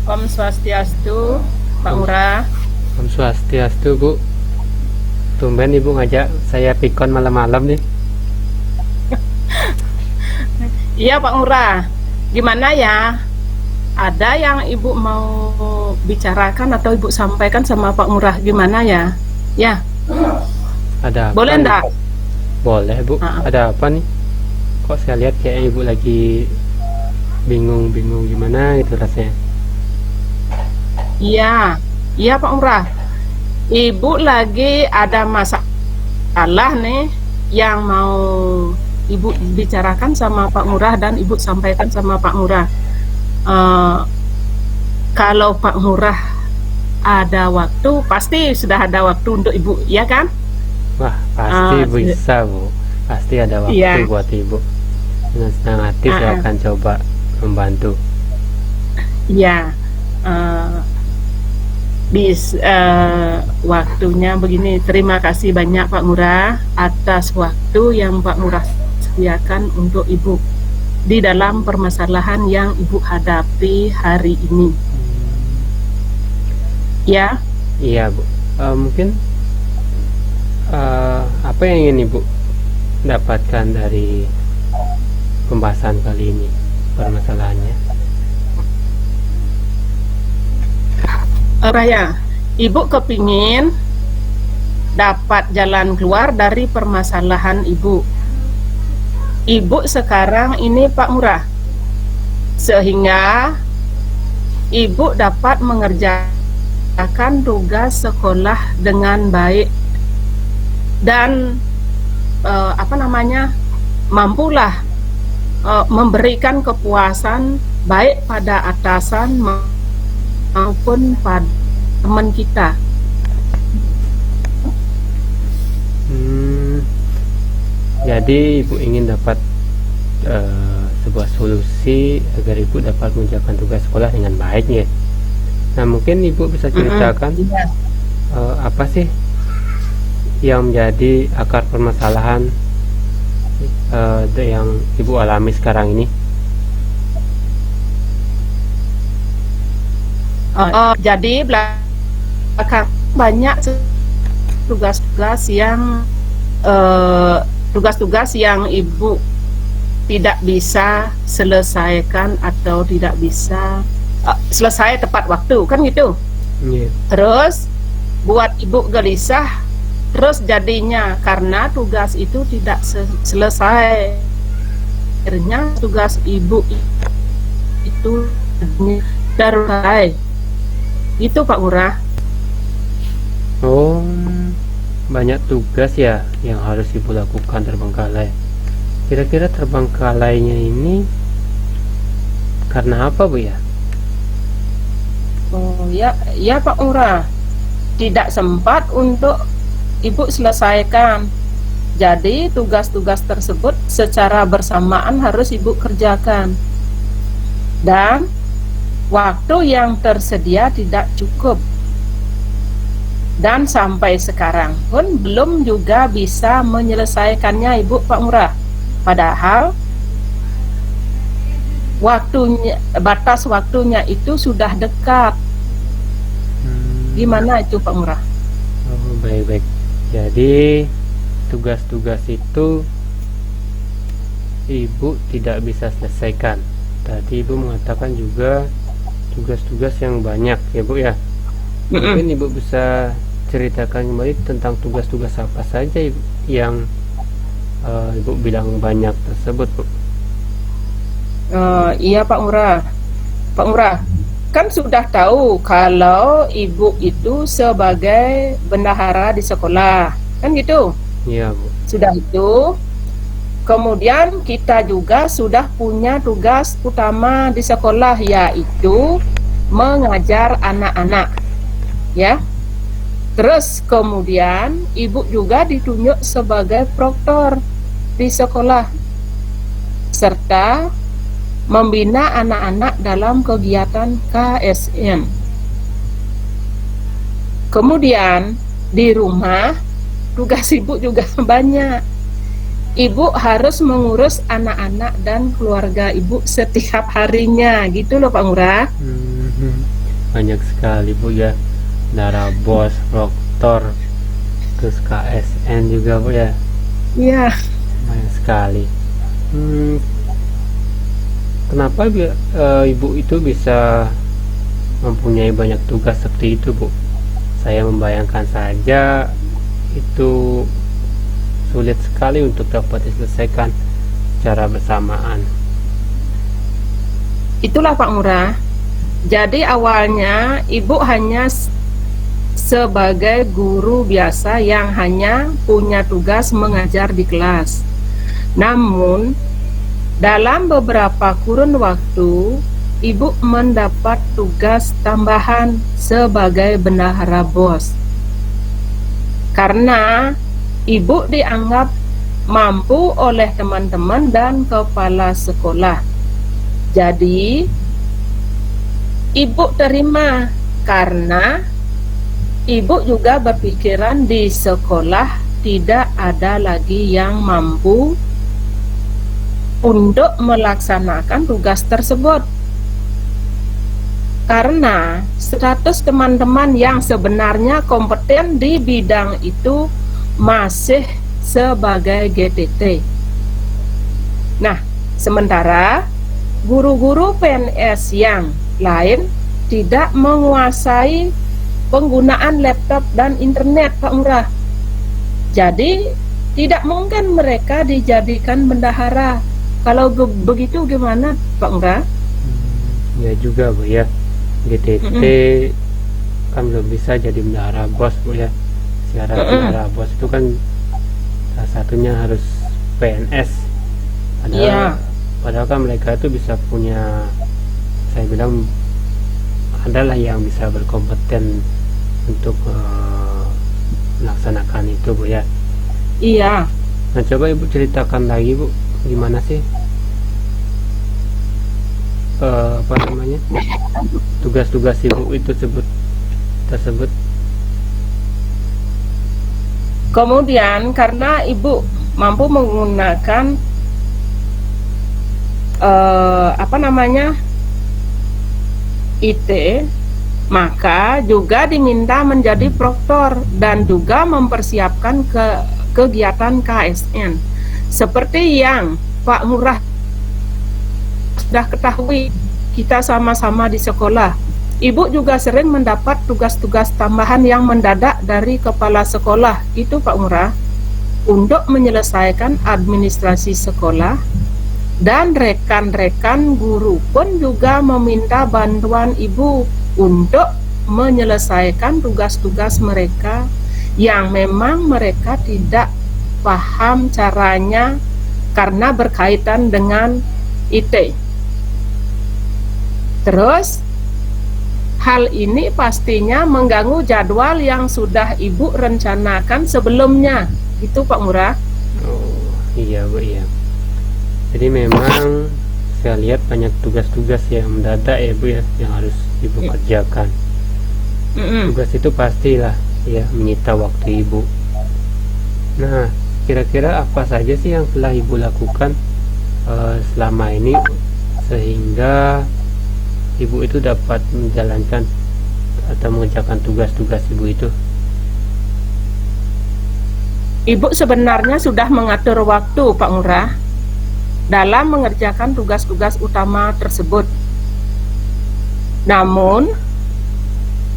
Om Swastiastu, Pak Ngurah. Om Swastiastu, Bu. Tumben Ibu ngajak saya pikon malam-malam nih. Iya Pak Ngurah, gimana ya? Ada yang Ibu mau bicarakan atau Ibu sampaikan sama Pak Ngurah gimana ya? Ya, Ada apa boleh nih? enggak? Boleh, Bu. Ada apa nih? Kok saya lihat kayak Ibu lagi bingung-bingung gimana gitu rasanya. Iya, iya Pak Ngurah. Ibu lagi ada masalah nih yang mau Ibu bicarakan sama Pak Ngurah dan Ibu sampaikan sama Pak Ngurah. Kalau Pak Ngurah ada waktu, pasti sudah ada waktu untuk Ibu, ya kan? Wah, pasti bisa, Bu. Pasti ada waktu Iya. buat Ibu. Dengan senang hati saya akan coba membantu. Iya. Waktunya begini. Terima kasih banyak Pak Ngurah atas waktu yang Pak Ngurah sediakan untuk Ibu di dalam permasalahan yang Ibu hadapi hari ini. Ya. Iya, Bu. Mungkin apa yang ingin Ibu dapatkan dari pembahasan kali ini, permasalahannya? Raya, Ibu kepingin dapat jalan keluar dari permasalahan Ibu. Ibu sekarang ini Pak Ngurah, sehingga Ibu dapat mengerjakan tugas sekolah dengan baik dan mampulah memberikan kepuasan baik pada atasan maupun pada teman kita. Jadi Ibu ingin dapat sebuah solusi agar Ibu dapat mengerjakan tugas sekolah dengan baik ya. Nah, mungkin Ibu bisa ceritakan apa sih yang menjadi akar permasalahan yang Ibu alami sekarang ini? Jadi belakang banyak tugas-tugas yang Ibu tidak bisa selesaikan atau tidak bisa selesai tepat waktu, kan gitu. Terus buat Ibu gelisah, terus jadinya karena tugas itu tidak selesai, akhirnya tugas Ibu itu darurat. Itu Pak Ngurah. Oh, banyak tugas ya yang harus Ibu lakukan terbengkalai. Kira-kira terbengkalainya ini karena apa, Bu ya? Oh ya Pak Ngurah, tidak sempat untuk Ibu selesaikan. Jadi tugas-tugas tersebut secara bersamaan harus Ibu kerjakan. Dan waktu yang tersedia tidak cukup. Dan sampai sekarang pun belum juga bisa menyelesaikannya Ibu Pak Ngurah. Padahal batas waktunya itu sudah dekat. Gimana itu Pak Ngurah? Oh, baik-baik. Jadi tugas-tugas itu Ibu tidak bisa selesaikan. Tadi Ibu mengatakan juga tugas-tugas yang banyak ya, Bu ya. Mungkin Ibu bisa ceritakan kembali tentang tugas-tugas apa saja yang Ibu bilang banyak tersebut, Bu. Iya Pak Ngurah. Pak Ngurah, kan sudah tahu kalau Ibu itu sebagai bendahara di sekolah, kan gitu? Iya, Bu. Sudah itu, kemudian kita juga sudah punya tugas utama di sekolah, yaitu mengajar anak-anak, ya. Terus kemudian Ibu juga ditunjuk sebagai proktor di sekolah, serta membina anak-anak dalam kegiatan KSM. Kemudian di rumah tugas Ibu juga banyak. Ibu harus mengurus anak-anak dan keluarga Ibu setiap harinya, gitu loh Pak Ngurah. Banyak sekali Bu ya, Darabos, Proktor, terus KSN juga Bu ya, Iya. banyak sekali. Kenapa Ibu itu bisa mempunyai banyak tugas seperti itu Bu? Saya membayangkan saja itu sulit sekali untuk dapat diselesaikan secara bersamaan. Itulah Pak Ngurah. Jadi awalnya Ibu hanya sebagai guru biasa yang hanya punya tugas mengajar di kelas. Namun dalam beberapa kurun waktu Ibu mendapat tugas tambahan sebagai bendahara BOS. Karena Ibu dianggap mampu oleh teman-teman dan kepala sekolah. Jadi Ibu terima karena Ibu juga berpikiran di sekolah tidak ada lagi yang mampu untuk melaksanakan tugas tersebut. Karena status teman-teman yang sebenarnya kompeten di bidang itu masih sebagai GTT. Nah, sementara guru-guru PNS yang lain tidak menguasai penggunaan laptop dan internet, Pak Ngurah. Jadi, tidak mungkin mereka dijadikan bendahara. Kalau begitu gimana, Pak Ngurah? Ya juga Bu ya, GTT kan belum bisa jadi bendahara BOS Bu ya. Syarat bendahara BOS itu kan salah satunya harus PNS. Padahal kan mereka itu bisa punya, saya bilang adalah yang bisa berkompeten untuk melaksanakan itu Bu ya. Iya. Nah, coba Ibu ceritakan lagi Bu, gimana sih tugas-tugas Ibu itu tersebut. Kemudian karena Ibu mampu menggunakan IT, maka juga diminta menjadi proktor dan juga mempersiapkan kegiatan KSN. Seperti yang Pak Ngurah sudah ketahui, kita sama-sama di sekolah. Ibu juga sering mendapat tugas-tugas tambahan yang mendadak dari kepala sekolah, itu Pak Ngurah, untuk menyelesaikan administrasi sekolah. Dan rekan-rekan guru pun juga meminta bantuan Ibu untuk menyelesaikan tugas-tugas mereka yang memang mereka tidak paham caranya karena berkaitan dengan IT. Terus hal ini pastinya mengganggu jadwal yang sudah Ibu rencanakan sebelumnya. Itu Pak Ngurah. Oh iya Bu ya. Jadi memang saya lihat banyak tugas-tugas yang mendadak ya Bu ya, yang harus Ibu kerjakan. Tugas itu pastilah ya menyita waktu Ibu. Nah, kira-kira apa saja sih yang telah Ibu lakukan selama ini sehingga Ibu itu dapat menjalankan atau mengerjakan tugas-tugas Ibu itu? Ibu sebenarnya sudah mengatur waktu Pak Ngurah dalam mengerjakan tugas-tugas utama tersebut. Namun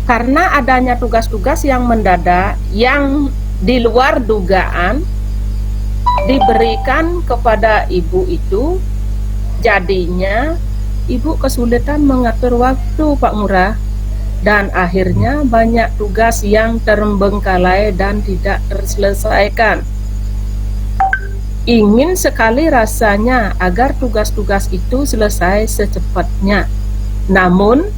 karena adanya tugas-tugas yang mendadak yang di luar dugaan diberikan kepada Ibu itu, jadinya Ibu kesulitan mengatur waktu Pak Ngurah, dan akhirnya banyak tugas yang terbengkalai dan tidak terselesaikan. Ingin sekali rasanya agar tugas-tugas itu selesai secepatnya. Namun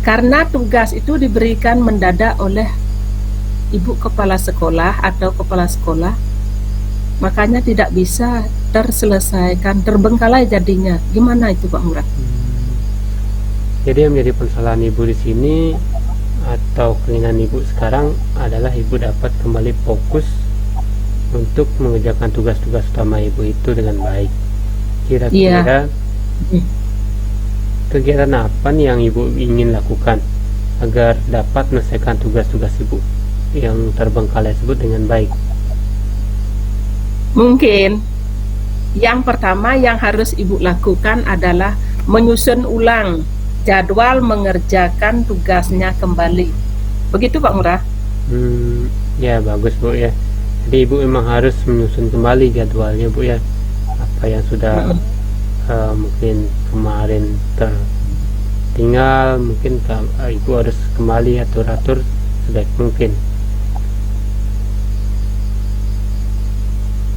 karena tugas itu diberikan mendadak oleh Ibu kepala sekolah atau kepala sekolah, makanya tidak bisa terselesaikan, terbengkalai jadinya. Gimana itu Pak Ngurah? Jadi yang menjadi permasalahan Ibu di sini atau keinginan Ibu sekarang adalah Ibu dapat kembali fokus untuk mengerjakan tugas-tugas utama Ibu itu dengan baik. Kira-kira kegiatan apa nih yang ibu ingin lakukan agar dapat menyelesaikan tugas-tugas ibu yang terbengkalai tersebut dengan baik? Mungkin yang pertama yang harus ibu lakukan adalah menyusun ulang jadwal mengerjakan tugasnya kembali. Begitu Pak Ngurah? Ya bagus Bu ya. Jadi ibu memang harus menyusun kembali jadwalnya Bu ya. Apa yang sudah mungkin kemarin tertinggal, mungkin ibu harus kembali atur-atur sebaik mungkin.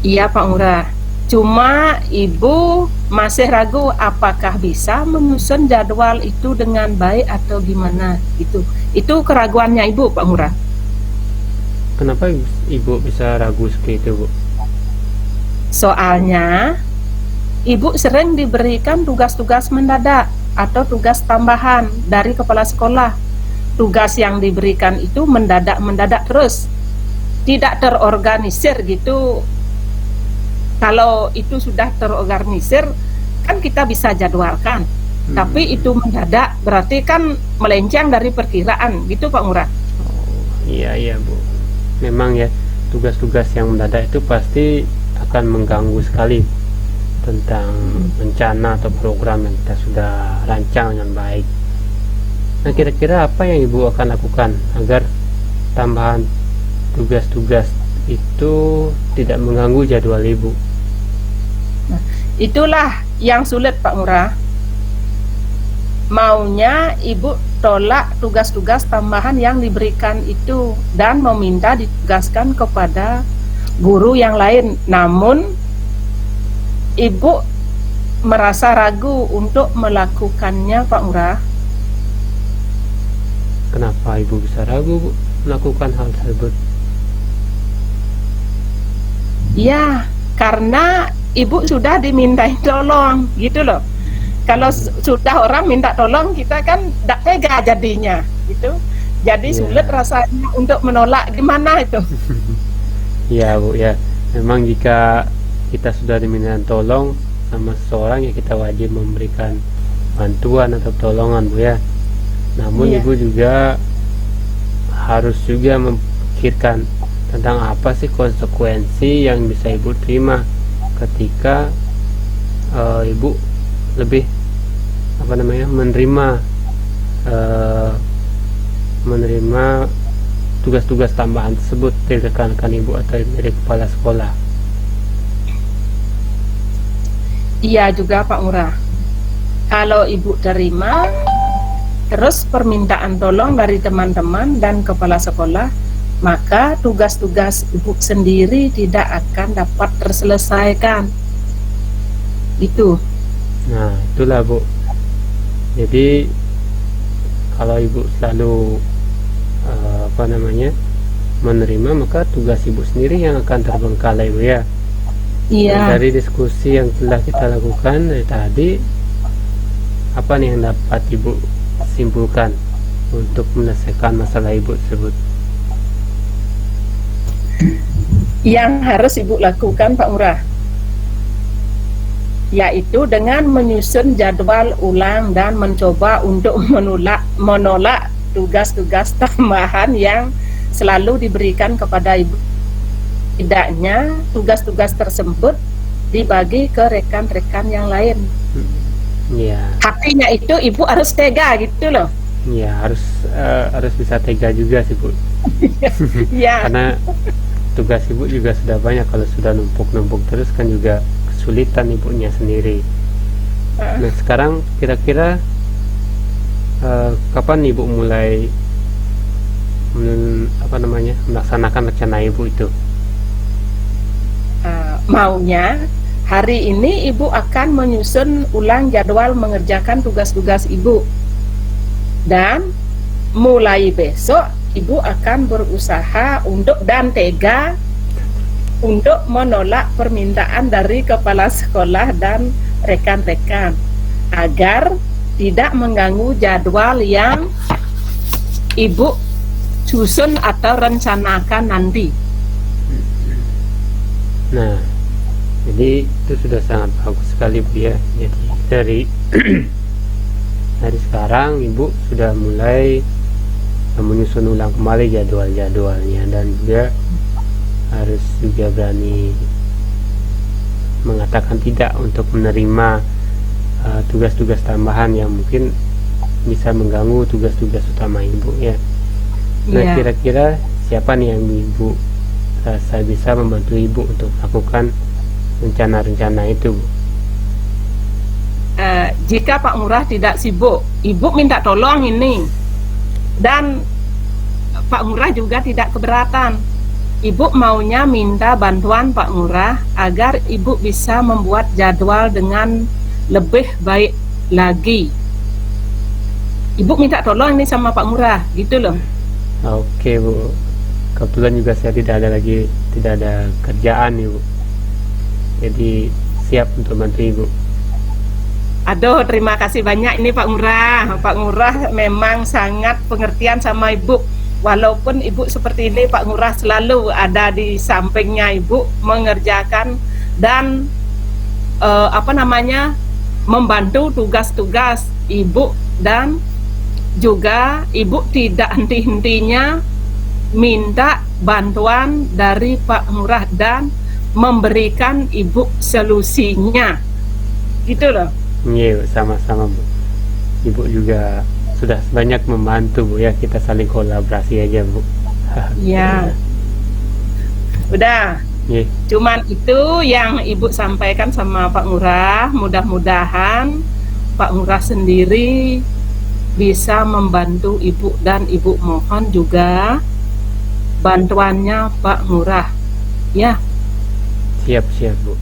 Iya Pak Ngurah. Cuma ibu masih ragu apakah bisa menyusun jadwal itu dengan baik atau gimana gitu. Itu keraguannya ibu Pak Ngurah. Kenapa ibu bisa ragu seperti itu Bu? Soalnya ibu sering diberikan tugas-tugas mendadak atau tugas tambahan dari kepala sekolah. Tugas yang diberikan itu mendadak terus, tidak terorganisir gitu. Kalau itu sudah terorganisir kan kita bisa jadwalkan. Tapi itu mendadak berarti kan melenceng dari perkiraan gitu Pak Ngurah. Iya Bu. Memang ya, tugas-tugas yang mendadak itu pasti akan mengganggu sekali tentang rencana atau program yang kita sudah rancang dengan baik. Nah, kira-kira apa yang ibu akan lakukan agar tambahan tugas-tugas itu tidak mengganggu jadwal ibu? Nah, itulah yang sulit Pak Ngurah. Maunya ibu tolak tugas-tugas tambahan yang diberikan itu dan meminta ditugaskan kepada guru yang lain. Namun ibu merasa ragu untuk melakukannya Pak Ngurah. Kenapa ibu bisa ragu Bu, melakukan hal tersebut? Ya, karena ibu sudah dimintai tolong gitu loh. Kalau sudah orang minta tolong, kita kan tidak tega jadinya gitu. Jadi sulit rasanya untuk menolak, gimana itu? Ya Bu ya, memang jika kita sudah diminta tolong sama seseorang ya kita wajib memberikan bantuan atau pertolongan Bu ya. Namun ibu juga harus juga memikirkan tentang apa sih konsekuensi yang bisa ibu terima ketika ibu lebih menerima tugas-tugas tambahan tersebut dari rekan-rekan ibu atau dari kepala sekolah. Iya juga Pak Ngurah. Kalau ibu terima terus permintaan tolong dari teman-teman dan kepala sekolah, maka tugas-tugas ibu sendiri tidak akan dapat terselesaikan. Itu. Nah, itulah Bu. Jadi kalau ibu selalu menerima, maka tugas ibu sendiri yang akan terbengkalai Bu ya. Iya. Nah, dari diskusi yang telah kita lakukan dari tadi, apa nih yang dapat ibu simpulkan untuk menyelesaikan masalah ibu tersebut? Yang harus ibu lakukan Pak Ngurah, yaitu dengan menyusun jadwal ulang dan mencoba untuk menolak tugas-tugas tambahan yang selalu diberikan kepada ibu. Tidaknya tugas-tugas tersebut dibagi ke rekan-rekan yang lain. Ya. Hatinya itu ibu harus tega gitu loh. Ya, harus bisa tega juga sih Bu. Ya. Karena tugas ibu juga sudah banyak, kalau sudah numpuk-numpuk terus kan juga kesulitan ibunya sendiri. Nah, sekarang kira-kira kapan ibu mulai melaksanakan rencana ibu itu? Maunya hari ini ibu akan menyusun ulang jadwal mengerjakan tugas-tugas ibu, dan mulai besok ibu akan berusaha dan tega untuk menolak permintaan dari kepala sekolah dan rekan-rekan agar tidak mengganggu jadwal yang ibu susun atau rencanakan nanti. Nah, jadi itu sudah sangat bagus sekali Bu ya. Jadi dari Dari sekarang ibu sudah mulai menyusun ulang kembali jadwal-jadwalnya, dan juga harus juga berani mengatakan tidak untuk menerima tugas-tugas tambahan yang mungkin bisa mengganggu tugas-tugas utama ibu ya. Nah, Iya. kira-kira siapa nih yang ibu rasa bisa membantu ibu untuk melakukan rencana-rencana itu, Bu? Jika Pak Ngurah tidak sibuk, ibu minta tolong ini, dan Pak Ngurah juga tidak keberatan. Ibu maunya minta bantuan Pak Ngurah agar ibu bisa membuat jadwal dengan lebih baik lagi. Ibu minta tolong ini sama Pak Ngurah, gitu loh. Oke, Bu. Kebetulan juga saya tidak ada kerjaan nih, Bu. Jadi siap untuk bantu ibu. Aduh, terima kasih banyak ini Pak Ngurah. Pak Ngurah memang sangat pengertian sama ibu. Walaupun ibu seperti ini, Pak Ngurah selalu ada di sampingnya ibu, mengerjakan dan membantu tugas-tugas ibu, dan juga ibu tidak henti-hentinya minta bantuan dari Pak Ngurah dan memberikan ibu solusinya, gitu loh. Iya, sama-sama, Bu. Ibu juga sudah banyak membantu, Bu, ya. Kita saling kolaborasi aja, Bu. Ya, udah. Iya. Cuman itu yang ibu sampaikan sama Pak Ngurah. Mudah-mudahan Pak Ngurah sendiri bisa membantu ibu, dan ibu mohon juga bantuannya Pak Ngurah. Ya. Siap, Bu.